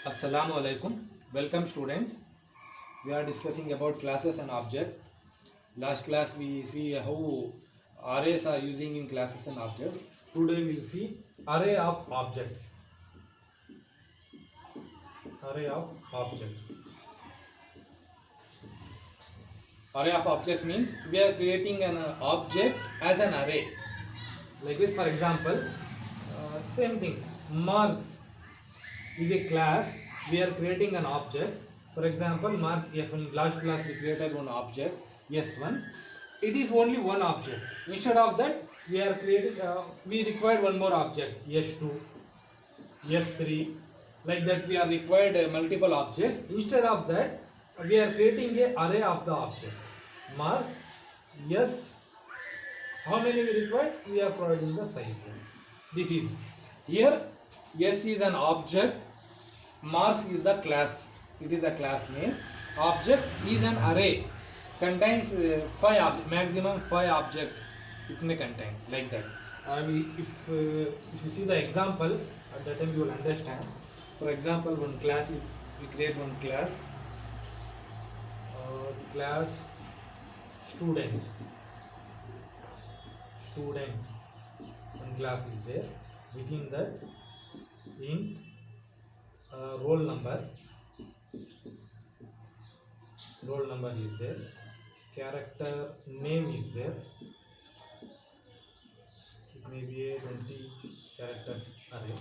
Assalamu alaikum. Welcome students. We are discussing about classes and object. Last class we see how arrays are using in classes and objects. Today we will see array of objects. Array of objects. Array of objects means we are creating an object as an array. Like this, for example, same thing. Marks is a class. We are creating an object. For example, mark S1. In last class we created one object S1. It is only one object. Instead of that, we are creating. We required one more object S2, S3. Like that, we are required multiple objects. Instead of that, we are creating a array of the object. Marks S. How many we require? We are providing the size. This is here. S is an object. Marks is a class. It is a class name. Object is an array. Contains maximum 5 objects. It may contain like that. If you see the example, at that time you will understand. For example, one class is we create one class. Class student. Student. One class is there. Within that, int roll number is there, character name is there. It may be a 20 characters array.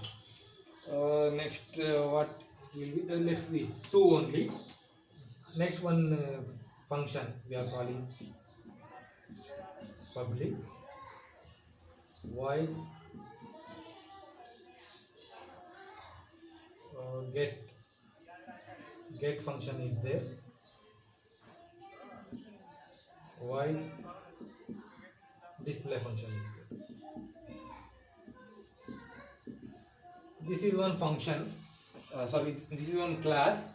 Next what will be, let's see, 2 only. Next one function we are calling public void get function is there, void display function is there. This is one function, this is one class.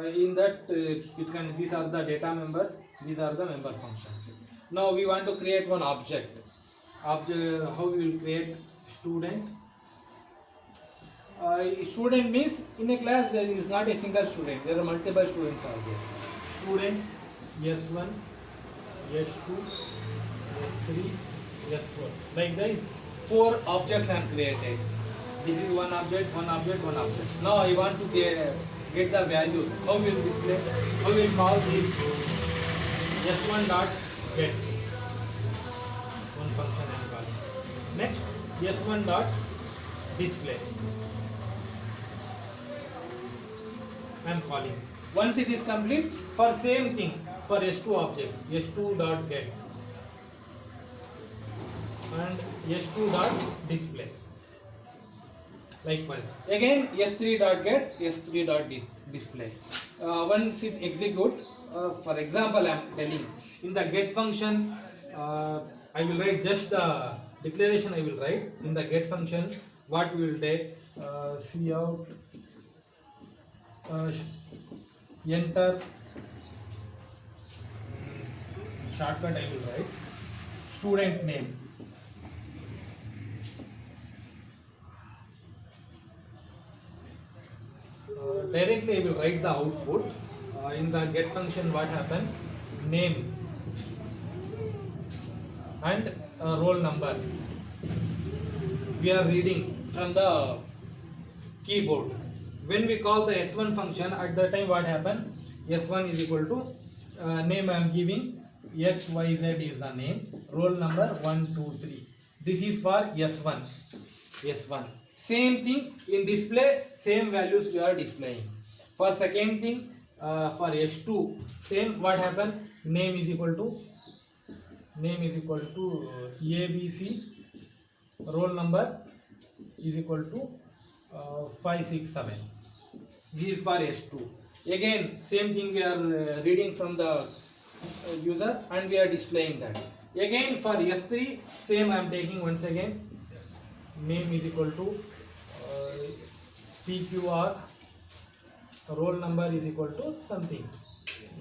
In that these are the data members, these are the member functions. Now we want to create one object. How we will create student? Student means in a class there is not a single student, there are multiple students are there. Student S1, S2, S3, S4. Like this, 4 objects are created. This is one object. Now I want to get the value. How will display? How will call this S1 dot get? One function I am calling. Next, S1 dot display. I am calling. Once it is complete, for same thing for S2 object, S2 dot get and S2 dot display. Likewise, again S3 dot get, S3 dot display. Once it execute, for example, I am telling in the get function, I will write just the declaration. I will write in the get function what we will take. Cout enter shortcut. I will write student name. Directly I will write the output. In the get function what happened, name and roll number we are reading from the keyboard. When we call the S1 function, at that time what happened, S1 is equal to name I am giving, XYZ is the name, roll number 1, 2, 3. This is for S1. Same thing in display, same values we are displaying. For second thing, for S2, same what happened, name is equal to ABC, roll number is equal to 5, 6, 7. This is for S2. Again, same thing we are reading from the user and we are displaying that. Again for S3, same I am taking once again, name is equal to PQR, roll number is equal to something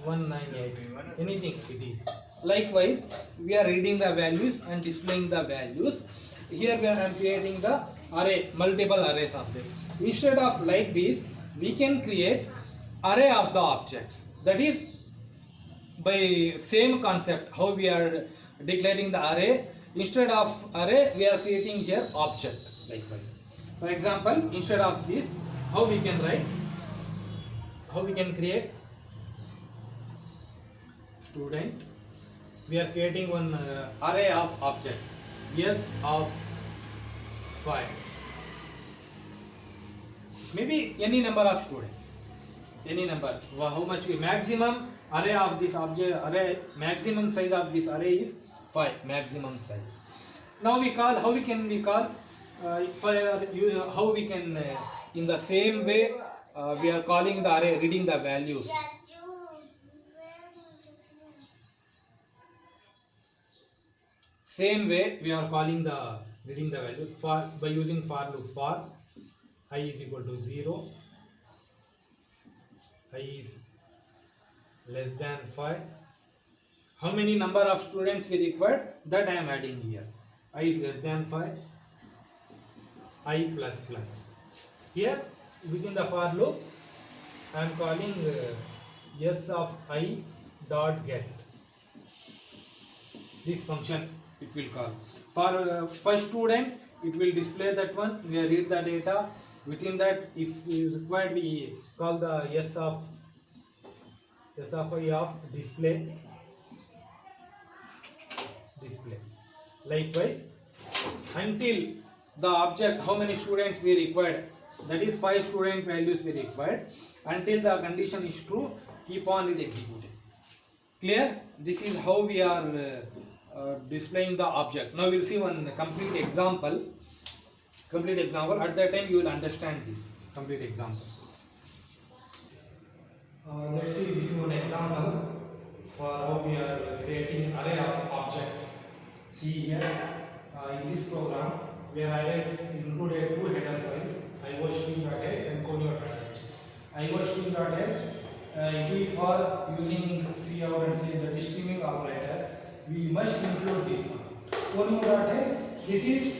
198, anything it is. Likewise, we are reading the values and displaying the values. Here we are creating the array, multiple arrays of them. Instead of like this, we can create array of the objects. That is by same concept how we are declaring the array. Instead of array we are creating here object. Likewise, for example, instead of this, how we can write, how we can create student, we are creating one array of objects, yes of 5, maybe any number of students, any number. How much we maximum array of this object, array maximum size of this array is 5, maximum size. Now we call, how we can we call for you, how we can in the same way we are calling the array, reading the values. Same way we are calling the reading the values for by using for loop. For I is equal to 0, I is less than 5. How many number of students we require, that I am adding here. I is less than 5, I plus plus. Here within the for loop I am calling s of I dot get. This function it will call. For first student it will display that one, we read the data. Within that, if is required, we call the s of I of display. Likewise, until the object, how many students we required, that is 5 student values we required, until the condition is true, keep on it executing. Clear? This is how we are displaying the object. Now we will see one complete example. At that time you will understand this complete example. Let's see, this is one example for how we are creating array of objects. See here, in this program we are included 2 header files, iostream.h and conio.h. iostream.h it is for using cout and say the streaming operator. We must include this one. Conio.h, this is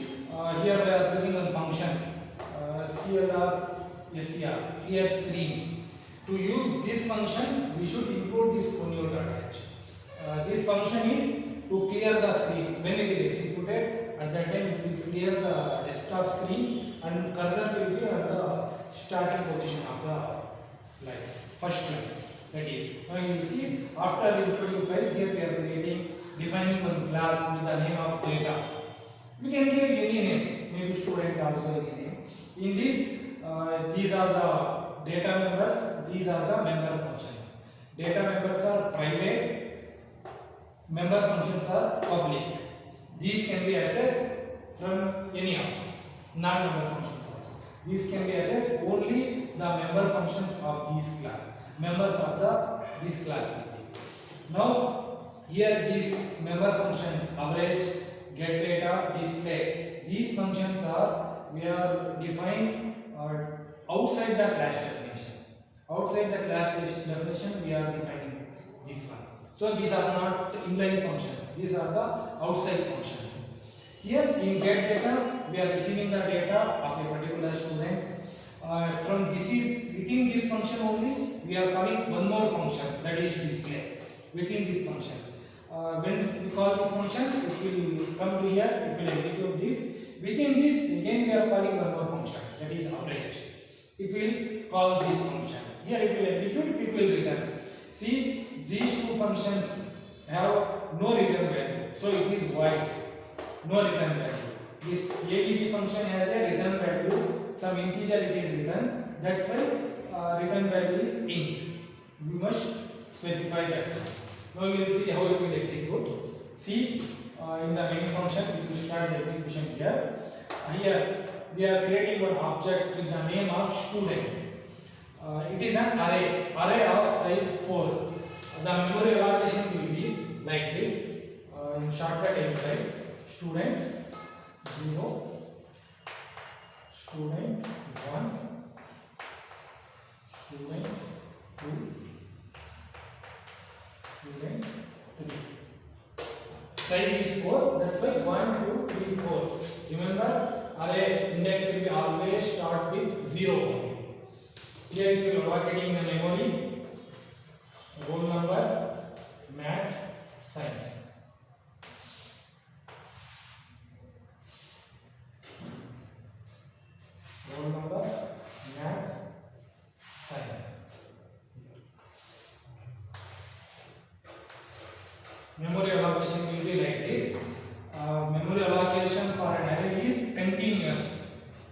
here we are using a function clear clear screen. To use this function we should include this conio.h. This function is to clear the screen. When it is executed, at that time it will clear the desktop screen and cursor will be at the starting position of the line, first line. That is, now you will see after including files, here we are defining one class with the name of data. We can give any name, maybe student also any name. In this, these are the data members, these are the member functions. Data members are private, member functions are public. These can be accessed from any object, non-member functions also. These can be accessed only the member functions of this class, members of this class. Now, here these member functions, average, get data, display, these functions are, we are defined outside the class definition. Outside the class definition, we are defining this one. So these are not inline functions, these are the outside functions. Here in get data, we are receiving the data of a particular student. From within this function only, we are calling one more function, that is display. Within this function, when we call this function, it will come to here, it will execute this. Within this, again we are calling one more function, that is average. It will call this function. Here it will execute, it will return. See, these two functions have no return value, so it is void, no return value. This ADG function has a return value, some integer it is written, that's why return value is int. We must specify that. Now we will see how it will execute. See, in the main function, it will start the execution here. Here we are creating one object with the name of student. It is an array of size 4. The memory allocation will be like this. In shortcut, I will write student 0, student 1, student 2, student 3. Size is 4, that's why 1, 2, 3, 4. Remember, array index will be always start with 0 only. Here here it will allocating the memory, roll number, maths, science. Roll number, maths, science. Memory allocation will be like this. Memory allocation for an array is continuous.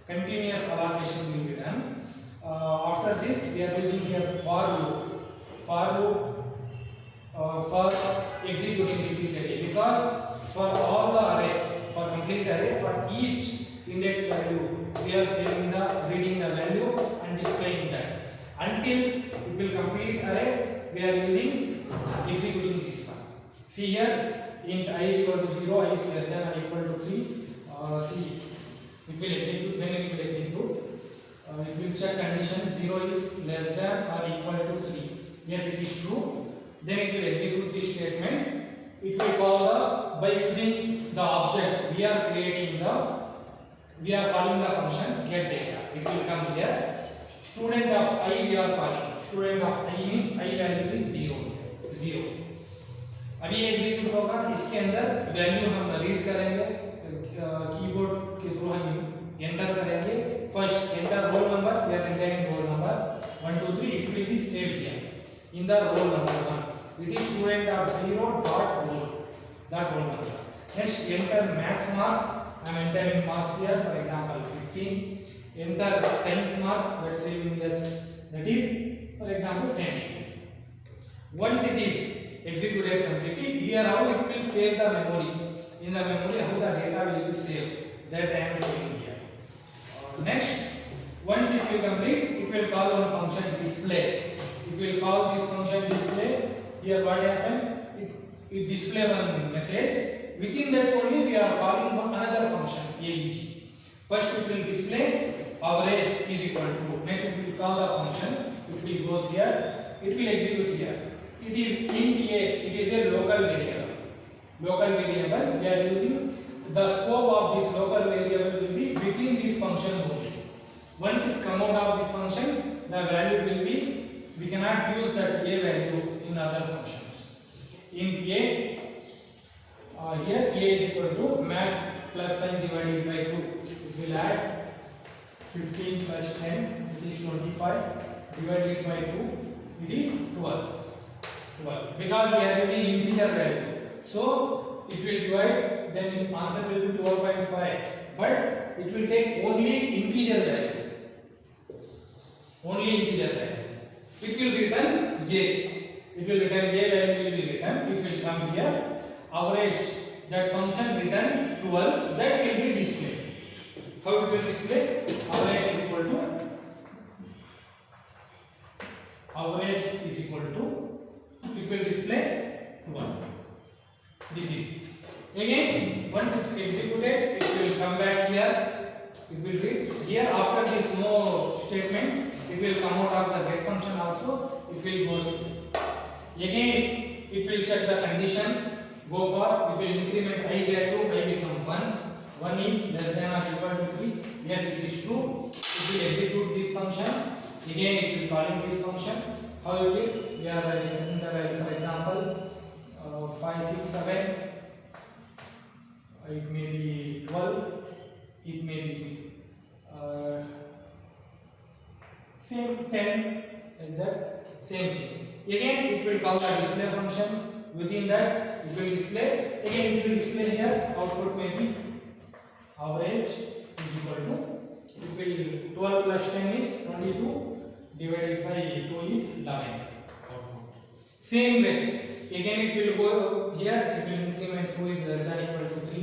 Continuous allocation will be done. After this, we are using here for loop. For loop for executing repeatedly, because for all the array, for complete array, for each index value, we are saving the reading the value and displaying that. Until it will complete array, we are using executing this one. See here, int I is equal to 0, I is less than or equal to 3. See, it will execute. When it will execute, it will check condition 0 is less than or equal to 3. Yes, it is true. Then it will execute this statement. It will call the, by using the object we are creating the, we are calling the function get data. It will come here. Student of I we are calling. Student of I means I value is 0. अभी execute होगा, इसके अंदर value हम read करेंगे, keyboard के through हम enter करेंगे. First enter roll number, we are entering roll number 1 2 3. It will be saved here in the roll number 1. It is student of 0 dot roll, that roll number. Next enter maths marks, I am entering marks here, for example 15. Enter science marks, let's say in this, that is for example 10 it is. Once it is executed completely, here how it will save the memory. In the memory, how the data will be saved, that I am showing here. Next, once it will complete, it will call one function display. It will call this function display. Here what happened? It display one message. Within that only we are calling one another function avg. First it will display average is equal to. Next it will call the function. It will goes here. It will execute here. It is int a. It is a local variable. Local variable. We are using the scope of this local variable will be within this function only. Once it come out of this function, the value will be, we cannot use that a value in other functions. Int a, here a is equal to maths plus sign divided by 2. It will add 15 plus 10, it is 25, divided by 2, it is 12. Because we are using integer value, so it will divide, then answer will be 12.5, but it will take only integer value. Only integer value. It will return a. It will return a value will be written. It will come here. Average, that function return 12. That will be displayed. How it will display? Average is equal to. Average is equal to. It will display 12. This is. Again, once it executed, it will come back here. It will read here. After this no statement, it will come out of the get function also. It will go. Again, it will check the condition. Go for. It will increment I value. I become 1. 1 is less than or equal to 3. Yes, it is true. It will execute this function. Again, it will calling this function. How it will? We are getting the value. For example, 5, 6, 7. It may be 12. It may be same 10, like that. Same thing. Again, it will call the display function. Within that, it will display. Again, it will display here. Output may be average is equal to. It will 12 plus 10 is 22. Divided by 2 is 11. Same way, again it will go here. It will increment 2 is less than equal to 3.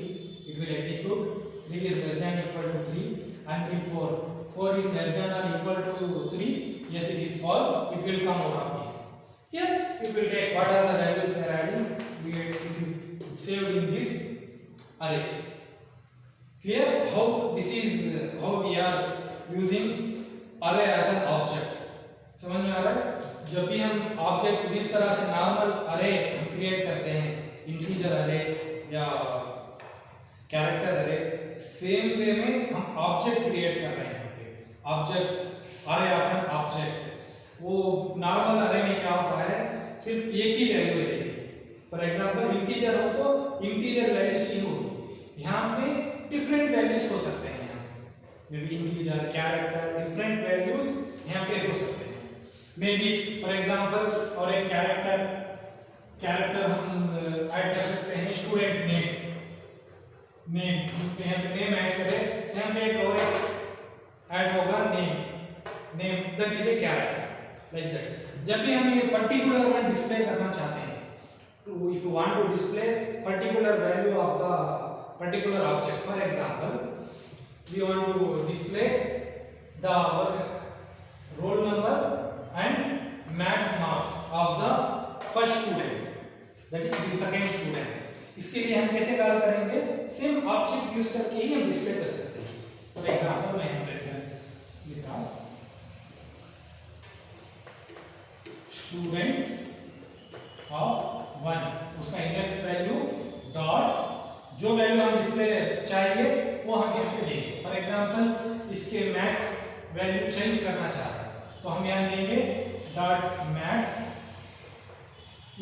It will execute 3 is less than equal to 3 until 4. 4 is less than or equal to 3. Yes, it is false. It will come out of this. Here it will take what are the values we are adding. It is saved in this array. Clear? How this is how we are using array as an object. समझ में आ रहा है? जब भी हम object जिस तरह से नॉर्मल अरे हम क्रिएट करते हैं, इंटीजर अरे या कैरेक्टर अरे, सेम वे में हम ऑब्जेक्ट क्रिएट कर रहे हैं. ऑब्जेक्ट अरे ऑफ एन ऑब्जेक्ट. सिर्फ एक ही वैल्यू रहेगी। फॉर एग्जांपल इंटीजर हो तो इंटीजर वैल्यूज ही होगी। यहाँ पे डिफरेंट वैल्यूज हो सकते हैं, may be integer, character, different values यहाँ पे हो सकते हैं। मे बी फॉर एग्जांपल और एक कैरेक्टर हम ऐड कर सकते हैं स्टूडेंट नेम, यहाँ पे नेम ऐड करें, यहाँ पे एक और ऐड होगा name that is a character like that. जब भी हम ये पर्टिकुलर वन डिस्प्ले करना चाहते हैं, तो if you want to display particular value of the particular object, for example we want to display the roll number and maths marks of the first student, that is the second student। इसके लिए हम कैसे काम करेंगे, same object use करके ही हम display कर सकते हैं। फॉर एग्जांपल मैं यहाँ लिखा स्टूडेंट ऑफ 1, उसका इंडेक्स वैल्यू डॉट जो वैल्यू हम डिस्प्ले चाहिए वो हम यहाँ पे देंगे। फॉर एग्जांपल इसके मैथ्स वैल्यू चेंज करना चाह रहे हैं तो हम यहाँ देंगे dot maths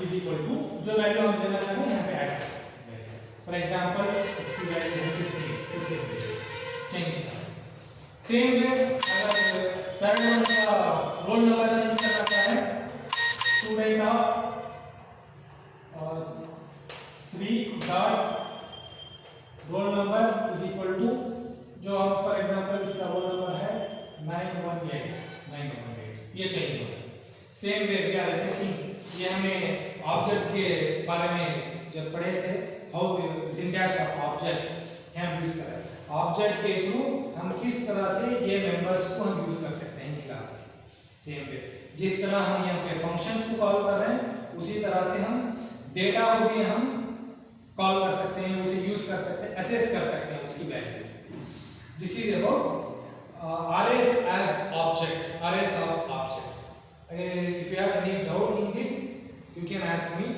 is equal to जो वैल्यू हम देना चाह रहे हैं यहाँ पे ऐड करेंगे। फॉर एग्जांपल इसकी वैल्यू है 50 चेंज करें। सेम वे अगर थर्ड वन का रोल नंबर चेंज करना चाह रहे हैं, student of 3 dot roll number is equal to जो हम फॉर एग्जांपल इसका रोल नंबर है 918 ये चाहिए। Same way we are accessing, ये हमें ऑब्जेक्ट के बारे में जब पढ़े थे, हाउ सिंटैक्स ऑफ ऑब्जेक्ट यहाँ यूज करें। ऑब्जेक्ट के थ्रू हम किस तरह से ये मेंबर्स को हम यूज कर सकते हैं क्लास में। सेम वे जिस तरह हम यहाँ पे फंक्शंस को कॉल कर रहे हैं उसी तरह से हम डेटा को भी हम कॉल कर सकते हैं, उसे यूज कर सकते हैं, असेस कर सकते हैं उसकी value. This is about arrays as object, arrays of objects. If you have any doubt in this, you can ask me.